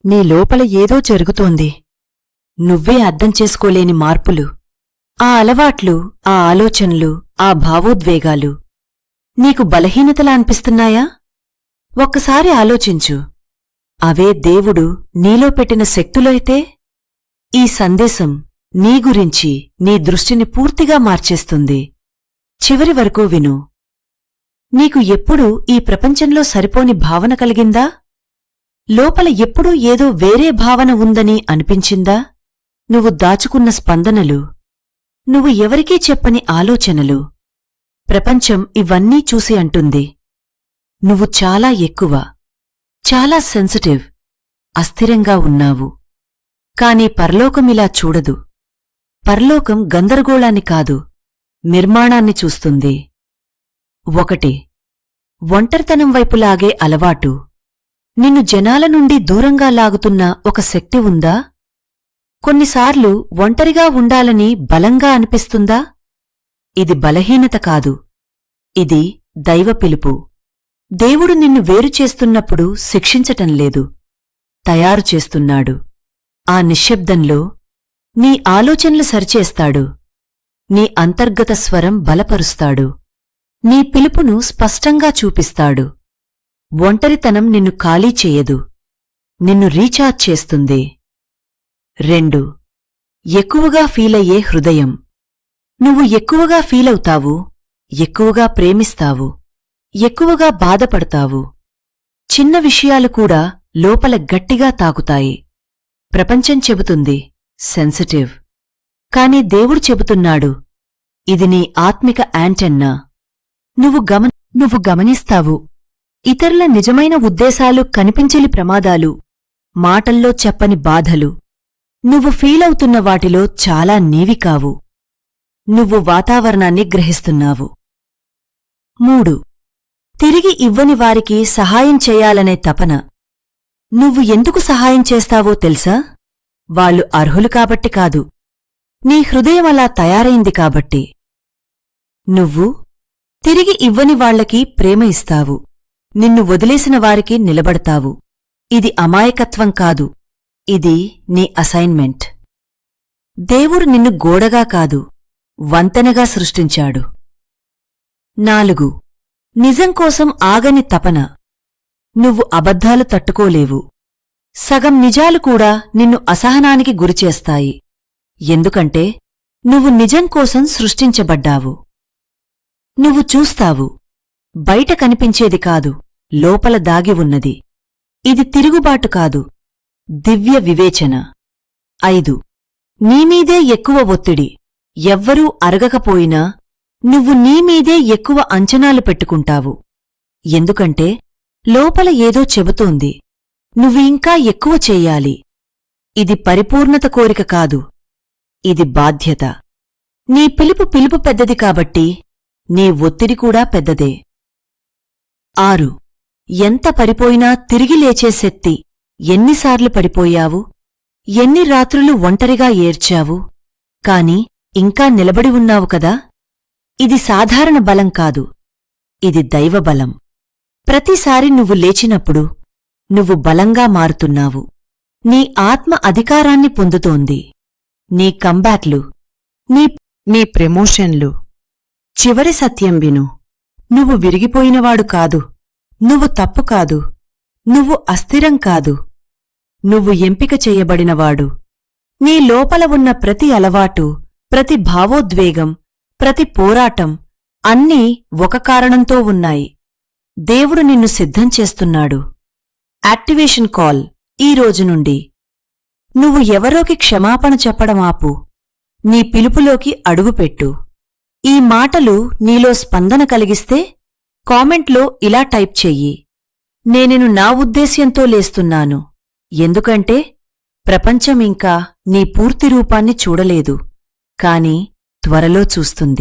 నీ లోపల ఏదో జరుగుతోంది. నువ్వే అర్థం చేసుకోలేని మార్పులు, ఆ అలవాట్లు, ఆ ఆలోచనలు, ఆ భావోద్వేగాలు నీకు బలహీనతలా అనిపిస్తున్నాయా? ఒక్కసారి ఆలోచించు. అవే దేవుడు నీలో పెట్టిన శక్తులైతే? ఈ సందేశం నీ గురించి నీ దృష్టిని పూర్తిగా మార్చేస్తుంది. చివరి వరకు విను. నీకు ఎప్పుడూ ఈ ప్రపంచంలో సరిపోని భావన కలిగిందా? లోపల ఎప్పుడూ ఏదో వేరే భావన ఉందని అనిపించిందా? నువ్వు దాచుకున్న స్పందనలు, నువ్వు ఎవరికీ చెప్పని ఆలోచనలు, ప్రపంచం ఇవన్నీ చూసి అంటుంది, నువ్వు చాలా ఎక్కువ, చాలా సెన్సిటివ్, అస్థిరంగా ఉన్నావు. కాని పరలోకమిలా చూడదు. పరలోకం గందరగోళాన్ని కాదు, నిర్మాణాన్ని చూస్తుంది. 1. ఒంటరితనం వైపులాగే అలవాటు. నిన్ను జనాల నుండి దూరంగా లాగుతున్న ఒక శక్తి ఉందా? కొన్నిసార్లు ఒంటరిగా ఉండాలని బలంగా అనిపిస్తుందా? ఇది బలహీనత కాదు, ఇది దైవ పిలుపు. దేవుడు నిన్ను వేరుచేస్తున్నప్పుడు శిక్షించటం లేదు, తయారు చేస్తున్నాడు. ఆ నిశ్శబ్దంలో నీ ఆలోచనలు సరిచేస్తాడు, నీ అంతర్గత స్వరం బలపరుస్తాడు, నీ పిలుపును స్పష్టంగా చూపిస్తాడు. ఒంటరితనం నిన్ను ఖాళీ చేయదు, నిన్ను రీఛార్జ్ చేస్తుంది. 2. ఎక్కువగా ఫీలయ్యే హృదయం. నువ్వు ఎక్కువగా ఫీలవుతావు, ఎక్కువగా ప్రేమిస్తావు, ఎక్కువగా బాధపడతావు. చిన్న విషయాలు కూడా లోపల గట్టిగా తాకుతాయి. ప్రపంచం చెబుతుంది సెన్సిటివ్. కాని దేవుడు చెబుతున్నాడు, ఇది నీ ఆత్మిక యాంటెన్నా. నువ్వు గమనిస్తావు. ఇతరుల నిజమైన ఉద్దేశాలు కనిపించని ప్రమాదాలు, మాటల్లో చెప్పని బాధలు. నువ్వు ఫీలవుతున్న వాటిలో చాలా నీవి కావు. నువ్వు వాతావరణాన్ని గ్రహిస్తున్నావు. 3. తిరిగి ఇవ్వని వారికి సహాయం చేయాలనే తపన. నువ్వు ఎందుకు సహాయం చేస్తావో తెలుసా? వాళ్ళు అర్హులు కాబట్టి కాదు, నీ హృదయం అలా తయారైంది కాబట్టి. నువ్వు తిరిగి ఇవ్వని వాళ్లకి ప్రేమ ఇస్తావు, నిన్ను వదిలేసిన వారికి నిలబడతావు. ఇది అమాయకత్వం కాదు, ఇది నీ అసైన్మెంట్. దేవుడు నిన్ను గోడగా కాదు, వంతెనగా సృష్టించాడు. 4. నిజం కోసం ఆగని తపన. నువ్వు అబద్ధాలు తట్టుకోలేవు. సగం నిజాలు కూడా నిన్ను అసహనానికి గురిచేస్తాయి. ఎందుకంటే నువ్వు నిజం కోసం సృష్టించబడ్డావు. నువ్వు చూస్తావు, బయట కనిపించేది కాదు, లోపల దాగి ఉన్నది. ఇది తిరుగుబాటు కాదు, దివ్య వివేచన. 5. నీమీదే ఎక్కువ ఒత్తిడి. ఎవ్వరూ అరగకపోయినా నువ్వు నీమీదే ఎక్కువ అంచనాలు పెట్టుకుంటావు. ఎందుకంటే లోపల ఏదో చెబుతోంది, నువ్వు ఇంకా ఎక్కువ చెయ్యాలి. ఇది పరిపూర్ణత కోరిక కాదు, ఇది బాధ్యత. నీ పిలుపు పెద్దది కాబట్టి నీ ఒత్తిడి కూడా పెద్దదే. 6. ఎంత పడిపోయినా తిరిగి లేచే శక్తి. ఎన్నిసార్లు పడిపోయావు, ఎన్ని రాత్రులు ఒంటరిగా ఏడ్చావు, కాని ఇంకా నిలబడి ఉన్నావు కదా. ఇది సాధారణ బలం కాదు, ఇది దైవబలం. ప్రతిసారి నువ్వు లేచినప్పుడు నువ్వు బలంగా మారుతున్నావు. నీ ఆత్మ అధికారాన్ని పొందుతోంది. నీ కంబ్యాక్లు, నీ ప్రమోషన్లు. చివరి సత్యం విను. నువ్వు విరిగిపోయినవాడు కాదు, నువ్వు తప్పు కాదు, నువ్వు అస్థిరం కాదు, నువ్వు ఎంపిక చెయ్యబడినవాడు. నీ లోపల ఉన్న ప్రతి అలవాటు, ప్రతి భావోద్వేగం, ప్రతి పోరాటం అన్నీ ఒక కారణంతో ఉన్నాయి. దేవుడు నిన్ను సిద్ధం చేస్తున్నాడు. యాక్టివేషన్ కాల్ ఈ రోజు నుండి. నువ్వు ఎవరోకి క్షమాపణ చెప్పడం ఆపు, నీ పిలుపులోకి అడుగుపెట్టు. ఈ మాటలు నీలో స్పందన కలిగిస్తే కామెంట్లో ఇలా టైప్ చెయ్యి, నేను నా ఉద్దేశ్యంతో లేస్తున్నాను. ఎందుకంటే ప్రపంచం ఇంకా నీ పూర్తి రూపాన్ని చూడలేదు, కాని త్వరలో చూస్తుంది.